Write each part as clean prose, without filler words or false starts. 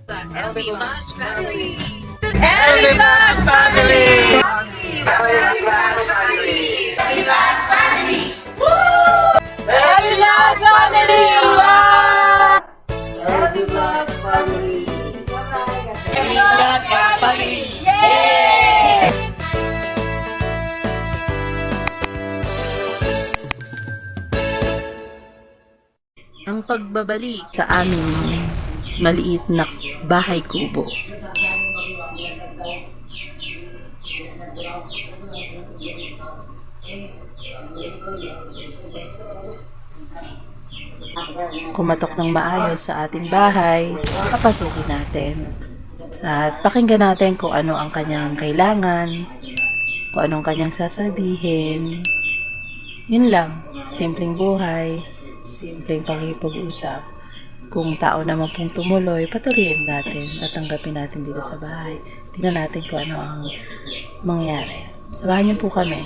LB Vlogs family. LB Vlogs family! LB Vlogs family. LB Vlogs family. LB Vlogs family! LB Vlogs family. LB Vlogs family! Yay! Ang pagbabalik sa aming maliit na bahay kubo. Kumatok ng maayos sa ating bahay, papasukin natin. At pakinggan natin kung ano ang kanyang kailangan, kung anong kanyang sasabihin. Yun lang, simpleng buhay, simpleng pakikipag-usap. Kung tao naman pong tumuloy, patuloyin natin at tanggapin natin dito sa bahay. Tingnan natin kung ano ang mangyayari. Samahan niyo po kami.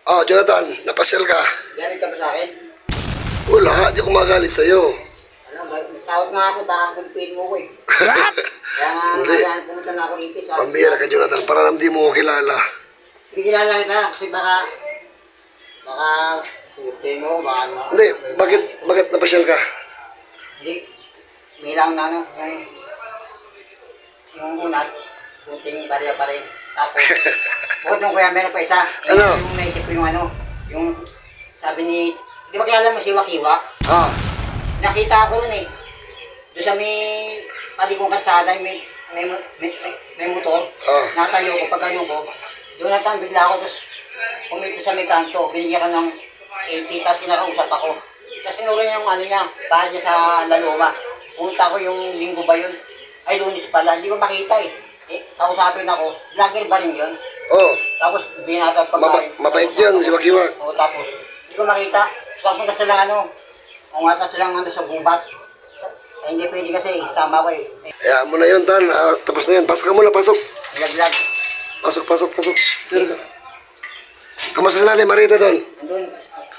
Oh, Jonathan, napasyal ka. Galit ka ba sa akin? Wala, di ako magalit sa'yo. Alam, tawag nga ako, baka kumpiin mo ko eh. Kaya nga, Hindi. pumunta na ako dito. Pambira ka, Jonathan, para lang di mo ko kilala. Hindi kilala kita kasi baka kumpiin mo, baka ano. Hindi, bakit napasyal ka? Hindi, may lang na ano. Yung unat, kunting barya pa rin. Tapos, bukod nung kuya, meron pa isa. Ano? Yung naisip ko yung ano, yung sabi ni, di ba kilala mo si Wakiwa? Ah, Nakita ko rin eh. Doon sa may paligong kalsada, may motor. Ah. Natayo ko, pag ano ko. Jonathan, bigla ako, tapos pumito sa may kanto. Binigyan ka ng 80, tapos kinakausap ako. Tapos sinuro niya yung ano niya, bahay niya sa Laloma. Pumunta ko yung linggo ba yun? Ay, Lunes pala. Hindi ko makita eh. Kausapin ako. Vlogger ba rin yun? oh, Tapos binata pagkain. mabait yan, si Wakiwak. Oo, tapos hindi ko makita. So, papunta silang ano, umata silang ano sa gubat. Eh, hindi pwede kasi, sama ko eh. Kaya mo na yun, Tan. Ah, tapos na yan. Pasok ka muna, pasok. Nilaglag. Pasok. Dito ka. Kamusta sila ni Marita doon? Andun,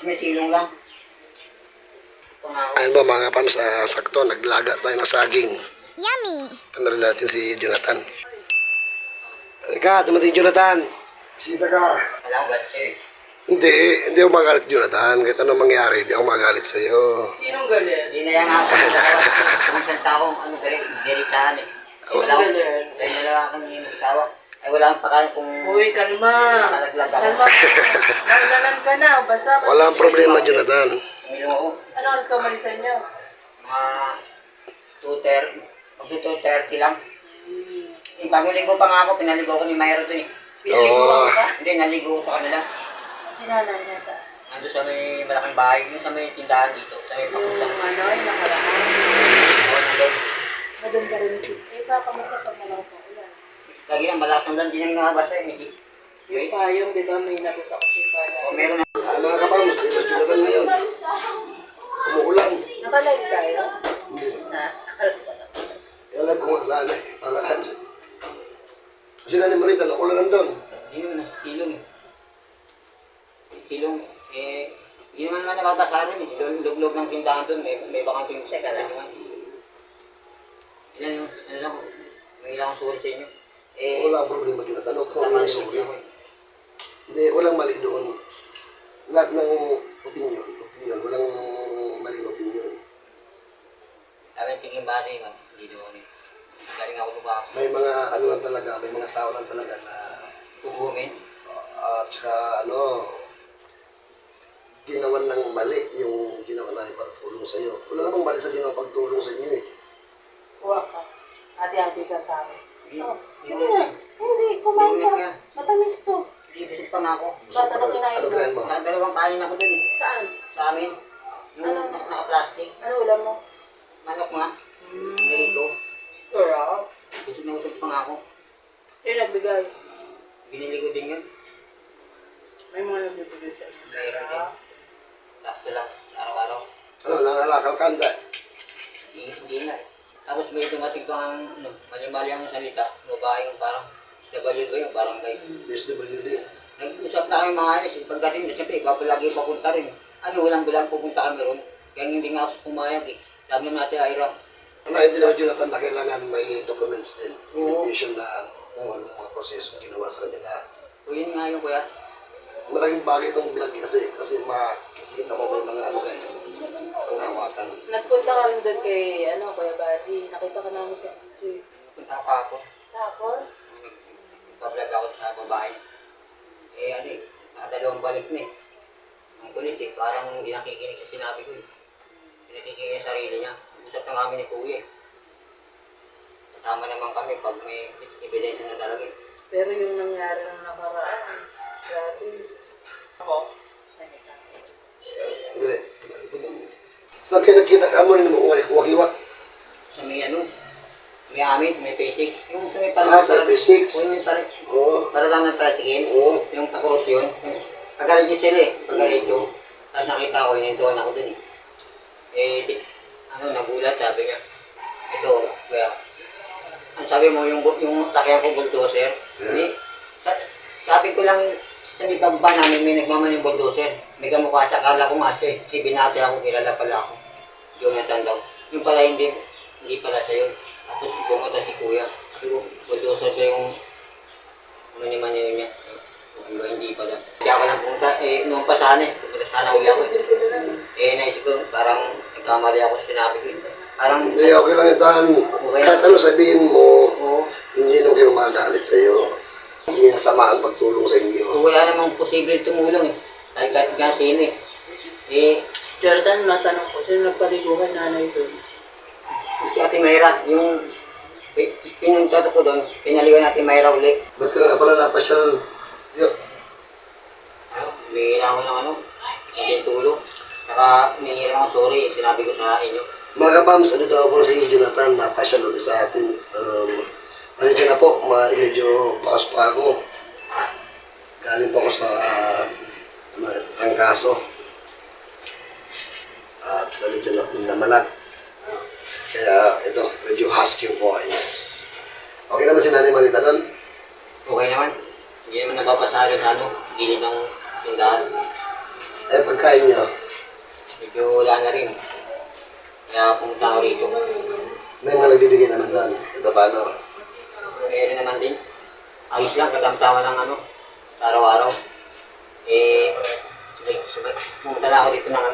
may silong lang. Pangako. Ayun ba, mga pan sa sakto, naglaga tayo ng saging. Yummy! Panarin natin si Jonathan. Halika, dumating Jonathan. Bisita ka. Wala akong galit sa'yo eh. Hindi ako magalit, Jonathan. Kahit anong mangyari, hindi ako magalit sa'yo. Sinong galit? Hindi na yan ako. Kung isang taong ano, diritahan eh. Wala akong, dahil wala akong magtawa. Ay wala akong pakain kung Uy, kalma. nakalaglag ako. Kalma. Nagdanan ka na. Basta. Walang problema, Jonathan. Umilong ako. Ano oras ka umalisan niyo? Mga 2:30. Mag-2:30 lang. Yung bagong ligo pa nga ako, pinaligo ko ni Mayro doon eh. Pinaliguan ka? Hindi, naligo ko sa kanila. Si nanay niya sa... Nandun sa may malaking bahay, yung sa may tindahan dito, sa may papunta. Ano, yung nakaraan. Oo, nandun. Madun ka rin si... Eh, pa, kamusta pag malakas ang ulan? Lagi ng malakas ng hindi nang nakabasa eh. Hindi. Yung payong, di ba, may nakita ko si Pala. O meron na. Mga kapamos, dito Jonathan ngayon. Umuulan. Nakalive tayo? Na? Kaya lang kung saan eh, paraan. Kasi na ni Marita, nakulan doon. Hindi naman, silong eh. Silong, eh, hindi naman nababasa rin eh. Doon, luglog ng tindahan doon, may bakang tuwing seka lang naman. Ilan yung, ano lang, may ilang sulit sa inyo. Eh, Wala ang problema, Jonathan. Huwag kang tama humingi rin sorry. ako eh. Hindi, walang mali doon. Lahat ng opinion. Walang maling opinion. Sabi ng tingin ba rin, hindi doon eh. Galing ako lupa. May mga ano lang talaga, may mga tao lang talaga na Tugumin. at saka ano, ginawan ng mali yung ginawa na ipagtulong sa iyo. Wala namang mali sa ginawa pagtulong sa inyo eh. Kuha ka. Ate-ate ka tayo. Oh, sige na. Hindi, kumain ka. Matamis to. Ibisis pa nga ako. Bata na kinain Ano mo. plan mo? Dalawang kanin ako dun eh. Saan? Sa amin. Yung Ano? naka-plastic. Ano ulam mo? Manok nga. Hmm. Dito. Sarap. Busog na busog pa nga ako. Sino nagbigay? Binili ko din yun. May mga nagbibigay sa inyo. Mayroon din. Tapos lang. Araw-araw. Ano, nangalakal ka, hindi. Hindi na eh. Tapos may dumating pa ang mali-mali ang salita. Babae yung parang W ba yung parang kayo. SWD. Nag-usap na kami mga alis. Pagdating na siyempre, ikaw palagi papunta rin. Ano, walang bilang pupunta kami ron. Kaya hindi nga ako pumayag eh. Sabi natin, Ira. Naintindihan ko, Jonathan, na kailangan may documents din. Oo. Invitation na kung anong mga proseso ginawa sa kanila. O yun nga yung kuya. Malaking bagay itong vlog kasi makikita mo may mga ano kayo. Ang hawakan. Nagpunta ka rin doon kay, Kuya Buddy. Nakita ka namin sa picture. Punta pa ako. Tapos? Nagpa-vlog ako sa babae. Eh ano eh, nakadalawang balik na eh. Ang kulit eh, parang hindi nakikinig sa sinabi ko eh. Hindi nakikinig sa sarili niya. Usap na kami ni Kuya eh. Kasama naman kami pag may ebidensya na talaga eh. Pero yung nangyari ng nakaraan, grabe. Ako? Hindi. Saan kayo nagkita ka mo rin mo wakiwa? Sa may ano, may amin, may basic. Yung sa may Sa P6. O yung may Oo. para lang ng tricycle. Oo. Yung takros yun. Pag-aradyo sila eh. Pag-aradyo. Tapos nakita ko, inintuan ako dun eh. Nagulat, sabi niya. Ito, kaya. Ang sabi mo, yung sakyan ko bulldozer. Hindi. Sabi ko lang, sa may baba namin may nagmamaning bulldozer. May kamukha siya, kala ko nga siya eh. Si binati ako, kilala pala ako. Jonathan daw. Yung pala hindi pala siya yun. Tapos bumata si Kuya. Sabi ko, bulldozer ba yung ano naman yun niya? Hindi pala. Kaya ako lang punta, noong pa sana eh. Pupunta sana uli ako. Naisip ko, parang nagkamali ako sa sinabi ko. Parang, Hindi, okay lang itahan. Kahit ano sabihin mo, oo. hindi nung kayo magalit sa'yo. Hindi nasama ang pagtulong sa inyo. Kung wala namang posible tumulong eh. Kahit nga sino eh. Jordan, matanong ko, sino nagpaliguan nanay doon? Si Ate Mayra, yung pinunta ko doon, pinaliwan natin Mayra ulit. Ba't ka nga pala napasyal? Yo. May ako ng hindi tulong. Saka humingi lang ako sorry, sinabi ko sa inyo. Mga kapams, dito ako si Jonathan, napasyal ulit sa atin. Pasensya na po, medyo pakas pa ako. Galing po ako sa ang kaso. At ganito na po namalag. Kaya ito, medyo husky yung voice. Okay naman si Nanay Marita doon? Okay naman. Hindi naman napapasalo sa gilid ng tindahan. Eh, pagkain niya, Medyo wala na rin. Kaya pumunta ako rito. may mga nagbibigay naman doon. Ito paano? Meron naman din. Ayos lang, katamtama ng sa araw-araw. Pumunta na ako dito ng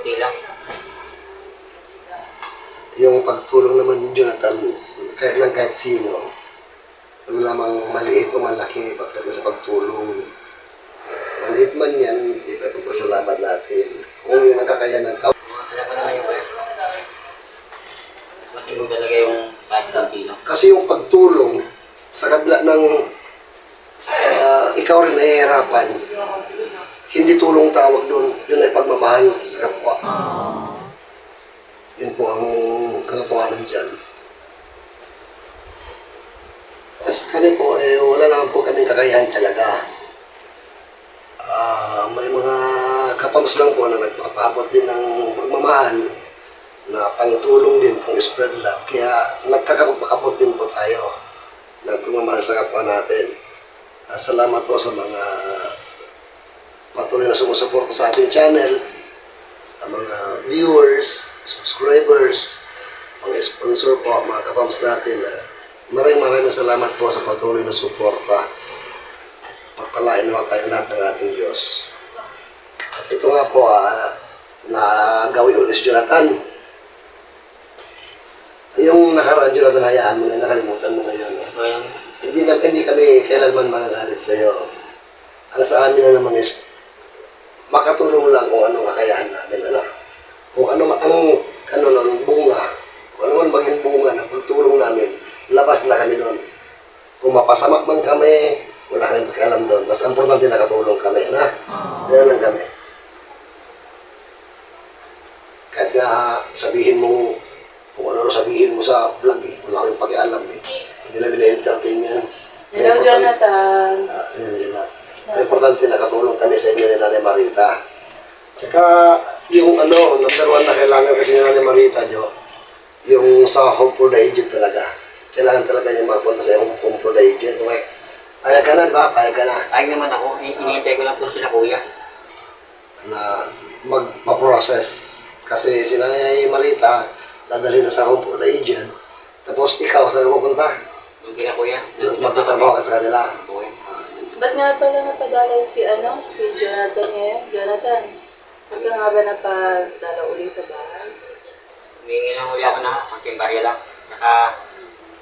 konti lang. Yung pagtulong naman ni Jonathan, kahit sino, wala namang maliit o malaki pagdating sa pagtulong. Maliit man yan, di ba pagpasalamat natin. Kung yun ang kakayahan ng tao. Alam ko naman yung matibog talaga yung kahit konti lang. Kasi yung pagtulong, sa kabila ng ikaw rin nahihirapan, hindi tulong tawag doon, yun ay pagmamahal sa kapwa. Yun po ang katotohanan dyan. Kasi kami po, wala naman po kaming kakayahan talaga. May mga kapams lang po na nagpapabot din ng pagmamahal na pangtulong din, pang spread love. Kaya nagkakapagpakabot din po tayo ng pagmamahal sa kapwa natin. Salamat po sa mga patuloy na sumusuporta sa ating channel, sa mga viewers, subscribers, mga sponsor po, mga kapams natin. Maraming salamat po sa patuloy na suporta. Pagpalain naman tayo lahat ng ating Diyos. At ito nga po, nagawi ulit si Jonathan. Yung nakaraan, Jonathan, hayaan mo na, nakalimutan mo ngayon. Hindi kami kailanman magagalit sa iyo. Ang sa amin na naman is makatulong lang kung anong kakayahan namin. Kung ano man ang bunga, kung ano man maging bunga ng pagtulong namin labas na kami doon. Kung mapasama man kami, wala kami pakialam doon. Mas importante nakatulong kami, na? Ganun lang kami. Kahit nga sabihin mo, kung ano sabihin mo sa vlog eh, wala kami pakialam eh. Hindi namin na-entertain yan. Hello, Jonathan. Yun lang. Ang importante nakatulong kami sa inyo ni Nanay Marita. Tsaka yung ano, number one na kailangan kasi ni Nanay Marita, Jo, yung sa home for the aged talaga. Kailangan talaga yung magpunta sa home for the aged. Okay. Payag ka na, di ba? Payag ka na. Ay naman ako, inihintay ko lang po sila kuya. Na magpa-process. Kasi si Nanay Marita, dadalhin na sa home for the aged. Tapos ikaw, saan ka pupunta? Hindi na kuya. Magtatrabaho ka sa kanila. Okay. Ba't nga pala napadalaw si Jonathan ngayon? Jonathan, ba't ka nga ba napadalaw uli sa bahay? Humingi lang uli ako ng konting barya lang. Saka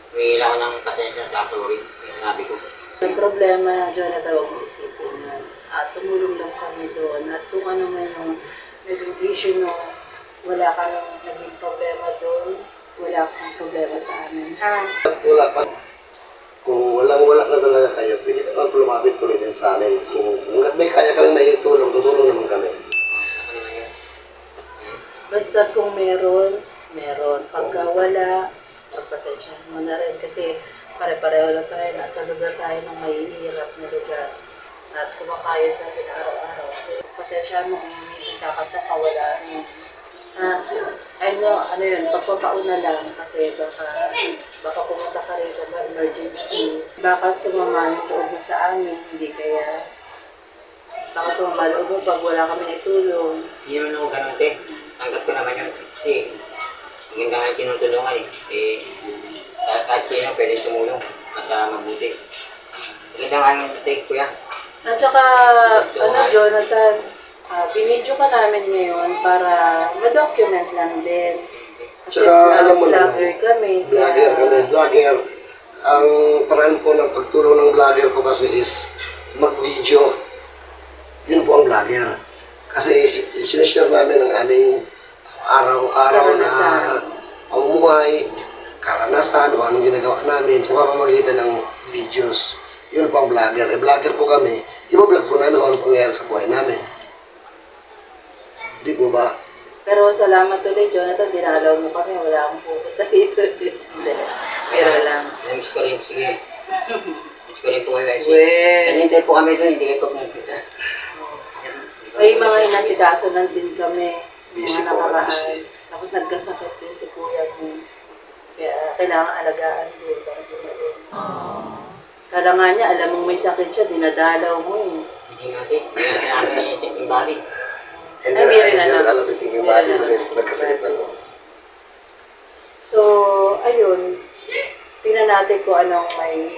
humingi lang ako ng pasensya sa sorry. Yung sinabi ko. Ang problema, Jonathan, huwag mo isipin na tumulong lang kami doon at kung ano man yung naging issue no, wala kang naging problema doon, wala kang problema sa amin, ha? At wala pa. Kung wala na talaga kayo, pwede ka naman lumapit ulit din sa amin. Kung hanggat may kaya kami may tulong, tutulong naman kami. Basta kung meron. Pagka wala, pagpasensya mo na rin. Kasi pare-pareho lang tayo, nasa lugar tayo ng mahihirap na lugar. At kumakayod natin araw-araw. Pasensya mo kung minsan kakatok ka, wala rin. Ano yun, pagpapauna lang kasi baka pumunta ka rito ba emergency. Baka sumama yung loob mo sa amin, hindi kaya. Baka sumama loob mo pag wala kami naitulong. Hindi naman ako ganun, te. Tanggap ko naman yun. Kasi, hindi nga nga tinutulungan eh. Kahit sino pwede tumulong at mabuti. Maganda nga yung take kuya. At saka, Jonathan, binidyo ka namin ngayon para ma-document lang din. Kasi Tsaka alam mo naman, vlogger kami. vlogger. Ang paraan po ng pagtulong ng vlogger po kasi is mag-video. Yun po ang vlogger. Kasi sinishare namin ang aming araw-araw na pamumuhay, karanasan, o anong ginagawa namin sa pamamagitan ng videos. Yun po ang vlogger. Vlogger po kami. Iba-vlog po namin kung anong pangyayari sa buhay namin. Di po ba? Pero salamat ulit, Jonathan, dinalaw mo kami. Wala akong pupunta dito. Hindi. Pero lang. Miss ko rin, sige. Miss ko rin po kayo. Well, Kanintay po kami doon, hindi kayo pumunta. may mga inasikaso lang din kami. Busy Mga po, nakaraan. busy. Tapos nagkasakit din si kuya mo. Kaya kailangan alagaan din. Kala nga niya, alam mong may sakit siya, dinadalaw mo eh. Hindi natin, hindi natin namin yung bali. Hindi Ay, hindi rin alam. alam yung tingin body na nagkasakit ako. So, ayun. Tingnan natin kung anong may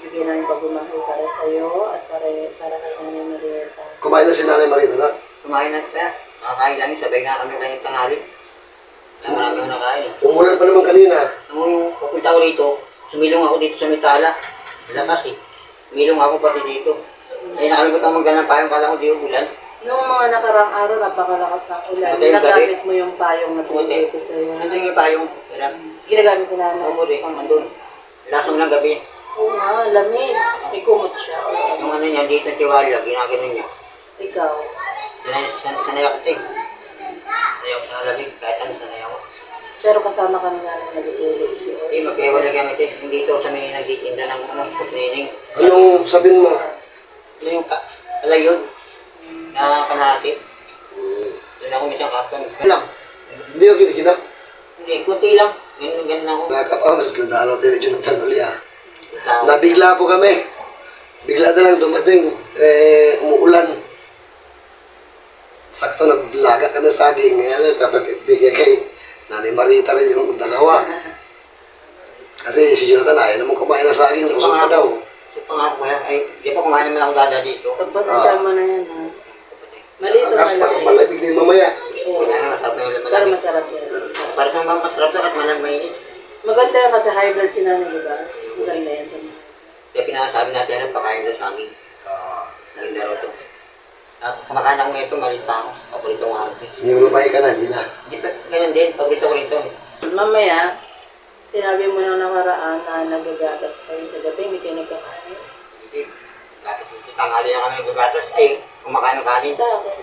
bigyan namin pagbumahay para sa'yo at para kay Nanay Marieta. Kumain na si Nanay Marita na? Kumain na kita. Nakakain lang yun, sabay nga kami kanyang tanghali. Kaya marami akong nakain. Umulan pa naman kanina. Nung yung papunta ko rito, sumilong ako dito sa Mitala. Lakas eh. Sumilong ako pati dito. Eh nakalimutan magdala ng payong, kala ko di ulan. Noong mga nakarang araw, napakalakas ng ulan. Ito yung Nagamit mo yung payong na tinigay ko sa'yo. Nandun yung payong. Kaya, Ginagamit ko namin. ako mo rin, nandun. Lasong ng gabi. Oo nga, lamig. May kumot siya. Yung ano niya, dito yung tiwala, ginaganon niya. Ikaw. Sanay ako ito eh. Sanay ako sa lamig, kahit ano sanay ako. Pero kasama kami namin nag-iulog. Eh, magkaiwala lang kami ito eh. Hindi ito sa may nagtitinda ng pusnining. Anong sabihin mo? Ano yung alayon na kalahati. Doon ako minsan kapon. Ano lang? Hindi ako kinikinap. Hindi, kunti lang. Ganun ako. Nakapamas na dalaw tayo ni Jonathan Ulia. Tao. Nabigla po kami. Bigla na lang dumating. Umuulan. Sakto naglaga ka ng saging. Ngayon, papabigay kay Nanay Marita rin yung dalawa. Kasi si Jonathan ayaw naman kumain ng saging. Kusog pa daw. Ito nga po yan. Ay, di pa kumain naman ako dada dito. Pagpasensya mo na yan, ha? Maliit o Kaso malaki? malabig din mamaya. Oo. Wala na, masarap na yung Pero malamig. masarap yan. Para sa mga masarap na at malang mainit. Maganda yan kasi high blood si Nanay, di ba? Maganda yan sa mga. Kaya pinasabi natin na pakain sa saging. Naging laro to. At kumakain ako ngayon, malit pa ako. Paborito ko nga ito. Yung lumay ka na, hindi na. Di pa, ganun din, paborito ko rin ito. Mamaya, Sinabi mo nang nakaraan na nagagatas kayo sa gabi, hindi kayo nagkakain. Hindi. Dati tanghali na kami nagagatas. Ay, kumakain ng kanin. Bakit?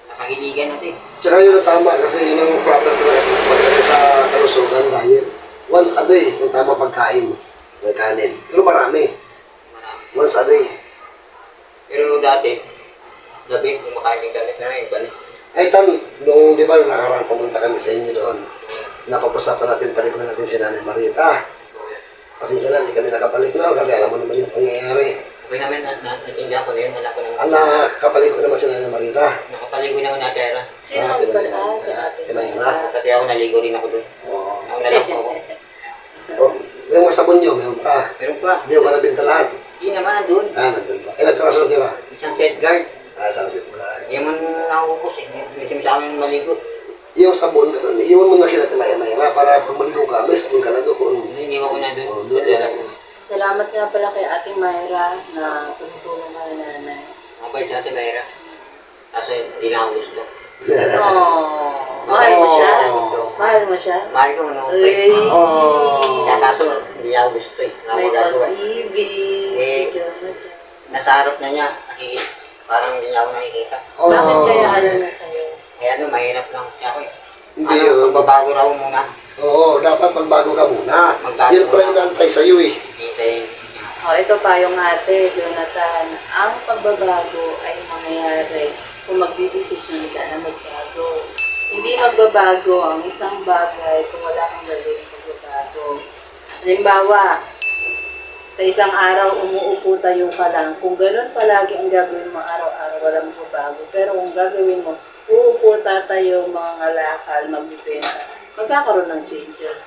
Nakahiligan natin. Tsaka yun ang tama kasi yun ang proper talaga sa pagkain sa kalusugan dahil once a day yung tama pagkain ng kanin. Pero marami. Marami. Once a day. Pero dati, gabi, kumakain din kami na yung balik. Ay tan, noong di ba nung nakaraan pumunta kami sa inyo doon, napapasapan natin paliguan natin si Nanay Marita. Kasi dyan hindi kami nakapalik na kasi alam mo naman yung pangyayari. Sabi namin, natindihan ko na yun, wala ko naman. Ang nakapaligo naman si Nanay Marita. Nakapaligo naman natin, Era. Sino ang pala sa atin? Si Mayra. Pati ako naligo rin ako doon. Oo. Ako nalang ako. Oh, may mga sabon nyo, meron pa. Meron pa. Hindi mo nabinta lahat. Hindi naman, doon. Nandun pa. Ilang karaso na tira? Isang set guard. Saan si Pugay? Hindi man nakukos eh. Misim sa amin maligo. Yung sabon, ganun, iwan mo na kila Mayra para pag maligo ka, may sabon ka na doon. Hindi mo ko na Oh, doon. doon. Salamat nga pala kay Ate Mayra na tumutulong ka na nanay. Mabait natin, Mayra. Kasi hindi lang ako gusto. Oh, mahal mo siya? Mahal mo siya? Mahal ko, no? Ay, Oh. Kaya kaso, hindi ako gusto eh. Wala may akong gagawa. pag-ibig. Eh, Si Jonathan. Nasa harap na niya, nakikita. Parang hindi niya ako nakikita. Oh. Bakit kaya ano na sa'yo? Kaya ano, mahirap lang siya ako eh. Hindi Ano, yun. magbabago raw muna. Oo, dapat magbago ka muna. Magbago Yun pala muna. yung nantay sa'yo eh. Hintayin. Oh, ito pa yung ate, Jonathan. Ang pagbabago ay mangyayari kung magdidesisyon ka na magbago. Hindi magbabago ang isang bagay kung wala kang gagawin pagbabago. Halimbawa, sa isang araw, umuupo tayo ka lang. Kung ganun palagi ang gagawin mo araw-araw, wala magbabago. Pero kung gagawin mo, uupo, tatayo, mga ngalakal, magbibenta, magkakaroon ng changes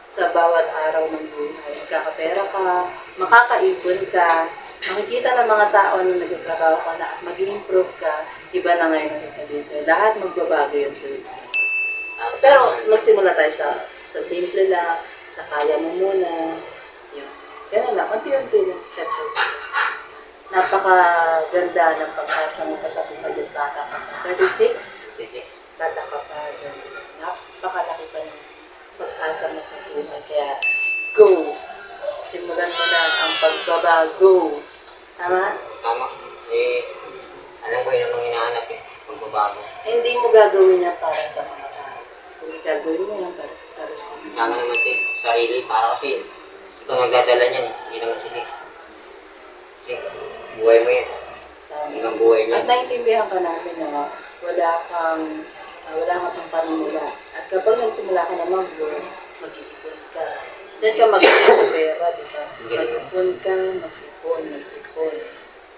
sa bawat araw ng buhay. Magkakapera ka, makakaipon ka, makikita ng mga tao na nagtatrabaho ka na at mag-improve ka, iba na ngayon ang sasabihin sa'yo. Lahat magbabago yun sa'yo. Pero magsimula tayo sa simple lang, sa kaya mo muna. Yun. Ganun lang, unti-unti lang, step by step. Napakaganda ng pag-asa mo pa sa buhay yung bata ka. 36, bata ka pa dyan. Napakalaki pa ng pag-asa mo sa buhay. Kaya, go! Simulan mo na ang pagbabago. Tama? Tama. Eh, alam ko yun ang hinahanap eh. Magbabago. Hindi mo gagawin yan para sa mga tao. Kung gagawin mo yan para sa sarili mo. Tama naman si sarili para kasi ito nagdadala niyan eh. Hindi naman sila. Kasi buhay mo yan. Tama. Ibang buhay niya. At naintindihan ka namin na wala kang pang panimula. At kapag nagsimula ka na mag-work, mag-iipon ka. Diyan ka mag-ipon ng pera, di ba? Mag-ipon ka, mag-ipon.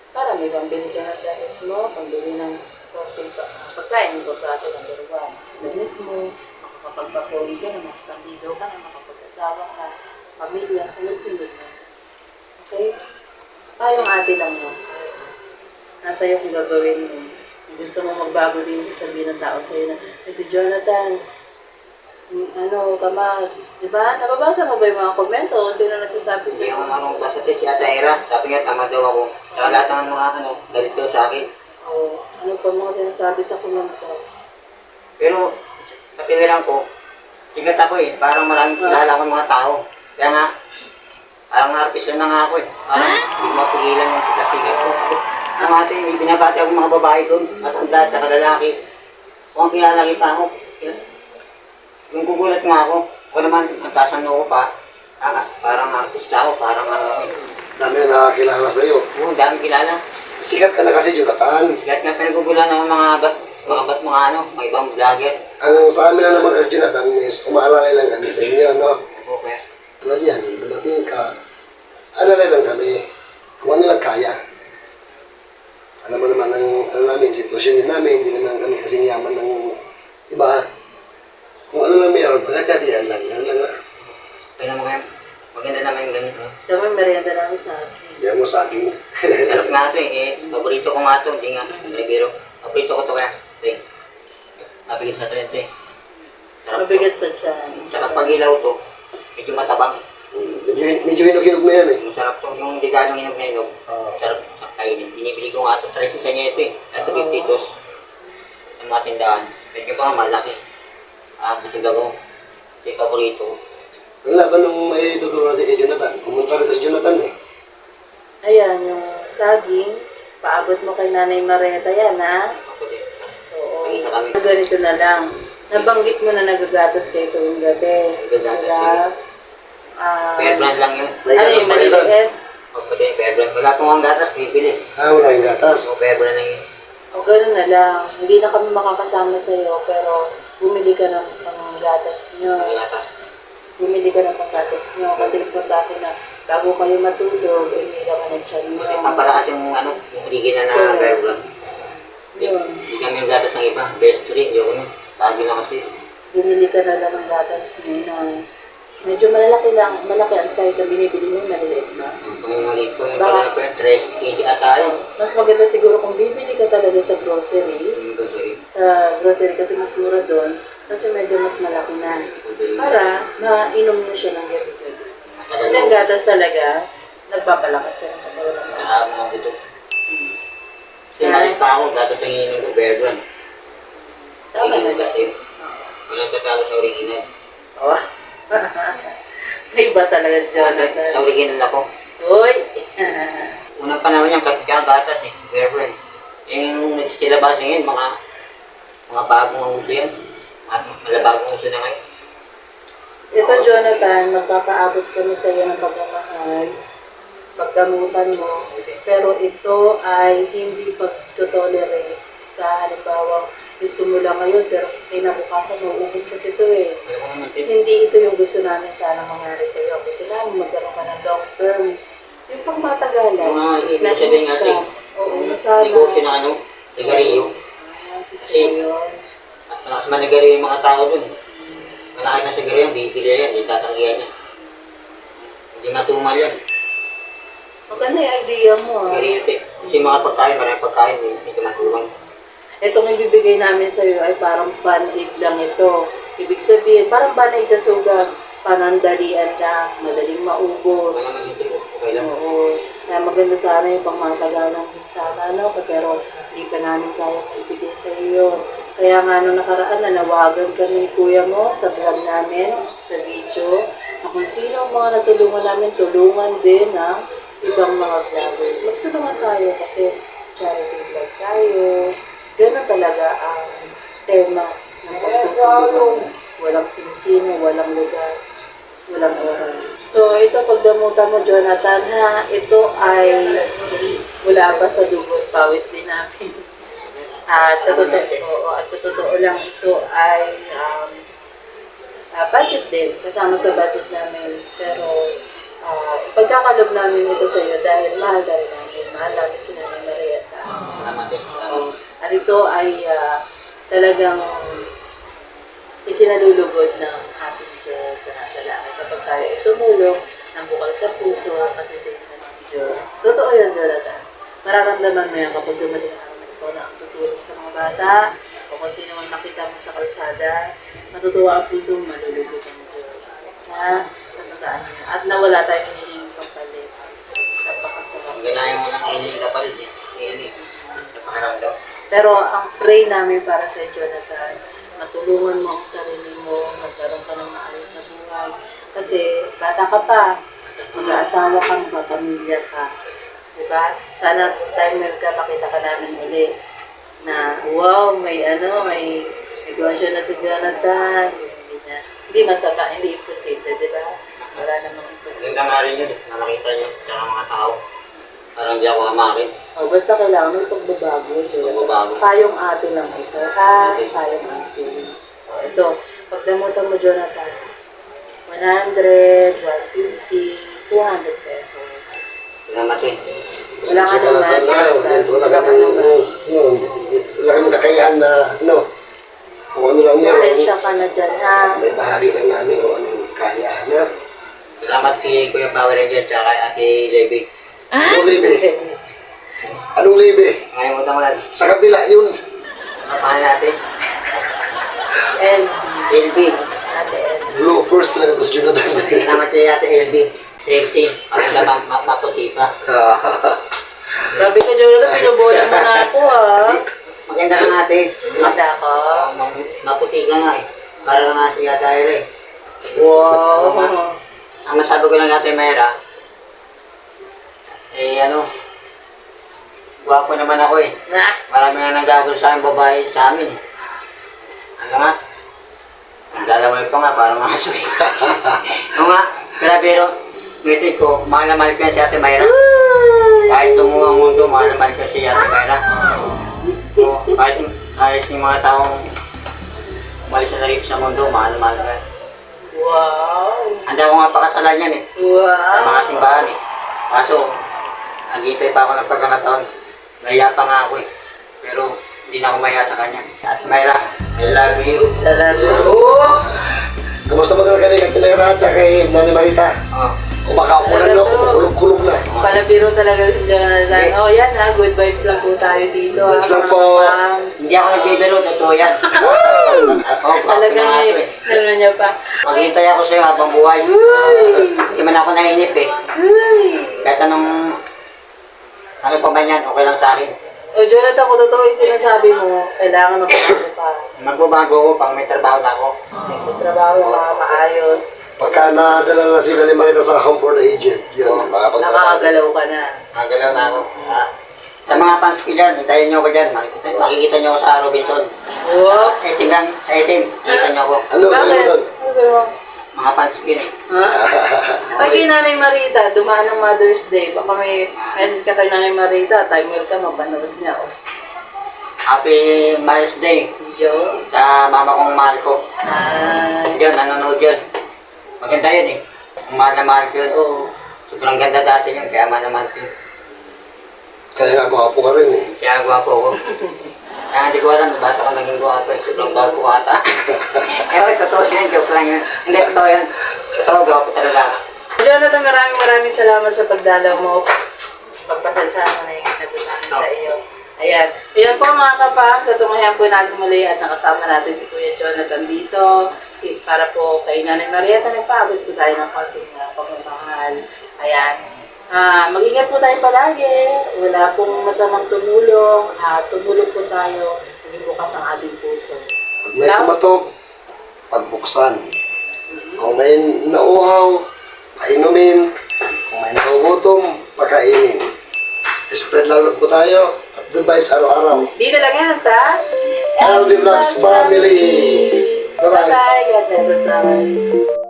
Para may pambili ka ng gamit mo, pambili ng pagkain mo sa atin ng daruan. Gamit mo, makakapagpapuli ka na, makapagpapaligaw ka na, makapag-asawa ka, pamilya, sunod-sunod na. Okay? Yung ate lang mo. Nasa iyo kung gagawin mo. Kung gusto mo magbago din, sasabihin ng tao sa'yo na, si Jonathan, kamag, di ba? Nababasa mo ba yung mga komento? Sino nagsasabi Hindi sa'yo? ako marunong basta si Ate Ira. Sabi nga, tama daw ako. Saka lahat ng mga galit daw sa akin. O, ano pa mga sinasabi sa komento? Pero, sa tinilang ko, sigat ako eh. Parang maraming kilala akong mga tao. Kaya nga, parang artist na nga ako eh. Parang hindi ko mapigilan yung sigat ko. Ang ate, may binabati ako mga babae doon. Matanda at saka lalaki. Kung kilala kita ako, yung gugulat nga ako. Ako naman, nasasano ko pa. Parang artista ako, parang ano eh. Dami na nakakilala sa'yo. Oo, dami kilala. Sikat ka na kasi, Jonathan. Kahit nga pinagugulan ng mga ibang vlogger. Ang sa amin na naman kasi, Jonathan, is umaalala lang kami sa inyo, no? Okay. Tulad yan, dumating ka, alala lang kami kung ano lang kaya. Alam mo naman ang namin, sitwasyon din namin, hindi naman kami kasing yaman ng iba. Kung ano lang mayroon, pagkakadian lang, yan lang. Kaya naman, maganda naman yung ganito. Dami merienda namin sa akin. Yan mo sa akin. Sarap nga ito paborito ko nga ito, hindi nga, biro. Paborito ko ito kaya, ito mabigat sa ito eh. Sarap Mabigat to. sa tiyan. Saka pag ilaw to, medyo matabang. Medyo hinog-hinog na yan eh. Masarap to, yung degadong hinog na hinog. Oo. Sarap sa kainin. Binibili ko nga ito, 30 sa niya ito eh. Ito 50 tos. Ang mga tindahan. Medyo pa malaki. Gusto gagawin. Ito yung paborito ko. Ang laban nung may tuturo natin kay Jonathan. Pumunta rin si Jonathan eh. Ayan, yung saging, paabot mo kay Nanay Marieta yan, ha? Ako din. Oo. Mag-isa kami. Ganito na lang. Nabanggit mo na nagagatas kayo tuwing gabi. Nagagatas Diba? Fair brand lang yun. May Ano gatas yung pa rin doon. maliit? Ako din, fair brand. Wala pong ang gatas, bibili. Wala yung gatas. So, fair brand lang yun. O gano'n na lang. Hindi na kami makakasama sa'yo, pero bumili ka ng panggatas nyo. Ang gatas. Bumili ka ng panggatas nyo. Kasi importante na bago kayo matulog, hindi ka man ng tiyan nyo. Kasi papalakas yung ano, yung original na fair brand. Yun. Hindi kami yung gatas ng iba. Best rin, yung ano. Lagi na kasi. Bumili ka na lang ng gatas nyo na medyo malaki ang size na binibili mo, maliliit na. Ang maliit ko yung Baka- pala 3 kg ata yun. Mas maganda siguro kung bibili ka talaga sa grocery. Yung grocery. Sa grocery kasi mas mura doon. Kasi medyo mas malaki na. Para mainom mo siya ng gabi-gabi. Kasi ang gatas talaga, nagpapalakas sa katawan ng tao. Nakahapon ako dito. Kasi maliit pa ako, gatas ang ininom ko, fair brand. Tama na. Kasi walang tatalo sa original. Oh. May iba talaga si Sa Jonathan. original ako. Uy! Unang panahon niyan, gatas eh, fair brand. Yung nagsisilabas ngayon, mga bagong uso yan. Mga bagong uso na ngayon. Ito, Jonathan, magpapaabot kami sa iyo ng pagmamahal, pagdamutan mo, pero ito ay hindi pagtotolerate sa halimbawa gusto mo lang ngayon, pero kinabukasan mauubos kasi ito eh. Alam ko naman din. Hindi ito yung gusto namin sana mangyari sa iyo. Gusto namin magkaroon ka ng long term. Yung pang matagalan. Mga ibig na sabihin ka. natin, Oo, na sana. negosyo na ano, sigarilyo. Gusto mo yun. At mas manigarilyo yung mga tao dun. Malaki na sigarilyo, bibili yan, itatanggihan niya. Hindi matumal yan. Maganda yung idea mo. Sigarilyo ito eh. Kasi mga pagkain, maraming pagkain, hindi matumal. Itong ibibigay namin sa iyo ay parang band-aid lang ito. Ibig sabihin, parang band-aid sa sugat. Panandalian lang, madaling maubos. Wala naman dito, okay lang. Oo. Kaya maganda sana yung pangmatagalan din sana, no? Pero hindi ka namin kaya ibigay sa iyo. Kaya nga nung nakaraan, nanawagan kami ni kuya mo sa vlog namin, sa video, na kung sino ang mga natulungan namin, tulungan din ng ibang mga vloggers. Magtulungan tayo kasi charity vlog tayo. Ganun talaga ang tema ng pagtutulungan. Walang sinisino, walang lugar, walang oras. So, ito pagdamutan mo, Jonathan, ha? Ito ay mula pa sa dugot pawis din namin. At sa totoo lang, ito ay budget din, kasama sa budget namin. Pero, pagkakalob namin ito sa iyo dahil mahal namin. Mahal namin si Nanay Marieta. Salamat din. At ito ay talagang ikinalulugod ng ating Diyos na nasa langit. Kapag tayo ay tumulong ng bukal sa puso, masisave na ng Diyos. Totoo yan, Jonathan. Mararamdaman mo yan kapag dumating ang araw na ito na ang tutulong sa mga bata o kung sino man nakita mo sa kalsada, matutuwa ang puso, malulugod ang Diyos. Na, natandaan niyo. At nawala tayong hinihingin pampalit. Napakasarap. Ang ganayan mo ng kainin ka pa rin eh. Kainin. Sa pakaramdam. Pero ang pray namin para sa Jonathan, matulungan mo ang sarili mo, magkaroon ka ng maayos sa buhay. Kasi bata ka pa, mag-aasawa ka, magpapamilya ka. Diba? Sana time ka, makita ka namin uli. Na, wow, may negosyo na si Jonathan. Hindi masama, hindi imposible, diba? Wala namang imposible. Ganda nga rin yun eh. Nakakita niyo sa mga tao. Parang di ako amakin. O, basta kailangan mo itong babago. Pagbabago. Kayong ate lang ito. Ha? Kayong ate. O, ito. Pagdamutan mo, Jonathan. 100, 150, 200 pesos. Salamat eh. Wala ka naman. Wala kami kakayahan na, kung ano lang meron. Pasensya ka na dyan, ha? May bahagi lang namin kung ano kaya na. Salamat kay Kuya Power Ranger tsaka Ate Levi. Anong libe? Anong libe? Ngayon mo taman. Sa kabila yun. Ano pangalan natin? And, LB. ate Ed. Blue first talaga ito si Jonathan. Salamat kay Ate LB. Safety. Ang ganda maputi pa. Grabe ka, Jonathan. Pinubola mo na ako, ha? Maganda ka natin. Mata ko. Maputi ka nga eh. Para nga si Ate Ira eh. Wow. Ang masabi ko lang natin, Mayra, gwapo naman ako eh. Na? Marami nga nanggagol sa akin babae sa amin. Ano nga? Naglalamay pa nga, parang mga aso eh. Oo nga, pero message ko, mahal na mahal ko yan si Ate Mayra. Kahit tumuha ang mundo, mahal na mahal ko si Ate Mayra. O, kahit yung mga taong umalis na rin sa mundo, mahal na mahal ko yan. Wow. Handa ko nga pakasalan yan eh. Sa mga Wow. simbahan eh. Kaso, nag-iipay pa ako ng pagkakataon. Naiya pa nga ako eh. Pero, hindi na ako maya sa kanya. At Mayra, I love you. Talaga. Kamusta mo kami kay Timera at kay Nani Marita? Oh. Kumakakulan no, kumukulog-kulog na. Palabiro talaga si Jonathan. Oh, yan ha. Good vibes lang po tayo dito. Good vibes ha, lang mga po. kapangs. Hindi ako nagbibiro, totoo yan. Oo, Talaga nga niya, ano niya pa. Maghintay ako sa'yo habang buhay. Hindi man ako nainip eh. Uy. Kahit ano pa man yan, okay lang sa akin. O Jonathan, kung totoo yung sinasabi mo, kailangan magbago pa. Magbabago ko pang may trabaho na ako. Magtrabaho ka, maayos. Pagka nadala na sila ni Marita sa home for the aged, yun, makapagtrabaho. Nakakagalaw ka na. Magalaw na ako. Sa mga fans ko dyan, hintayin nyo ako dyan. Makikita nyo ako sa Robinson. Wow. SM lang, sa SM, kita nyo ako. Ano ba Bakit? doon? Ano ginawa? Mga fans ko yun eh. Ha? Ay, kay Nanay Marita, dumaan ng Mother's Day. Baka may message ka kay Nanay Marita, time will come, mapanood niya. Oh. Happy Mother's Day Yo. sa mama kong mahal ko. Ay. Yun, nanonood yun. Maganda yun eh. Ang mahal na mahal ko yun. Oo. Sobrang ganda dati yun, kaya mahal na mahal ko yun. Kaya nga gwapo ka rin eh. Kaya gwapo ko. Kaya hindi ko alam, bata ko naging gwapo eh. Sobrang gwapo ko ata. Eh, totoo yun, joke lang yun. Hindi, totoo yun. Totoo, gwapo talaga. Jonathan, maraming salamat sa pagdalaw mo. Pagpasensya mo na yung natin namin sa iyo. Ayan. Ayan po mga kapang, sa tungayan po natin muli at nakasama natin si Kuya Jonathan dito. Para po kay Nanay Marieta, nagpaabot po tayo ng konting pagmamahal. Ayan. Mag-ingat po tayo palagi. Wala pong masamang tumulong. Tumulong po tayo. Maging bukas ang ating puso. Pag may kumatok, pagbuksan. Kung may nauhaw, painumin. Kung may nagugutom, pakainin. Spread lang po tayo. At good vibes araw-araw. Dito lang yan sa LB Vlogs Family. Bye-bye. Bye-bye. God bless us all.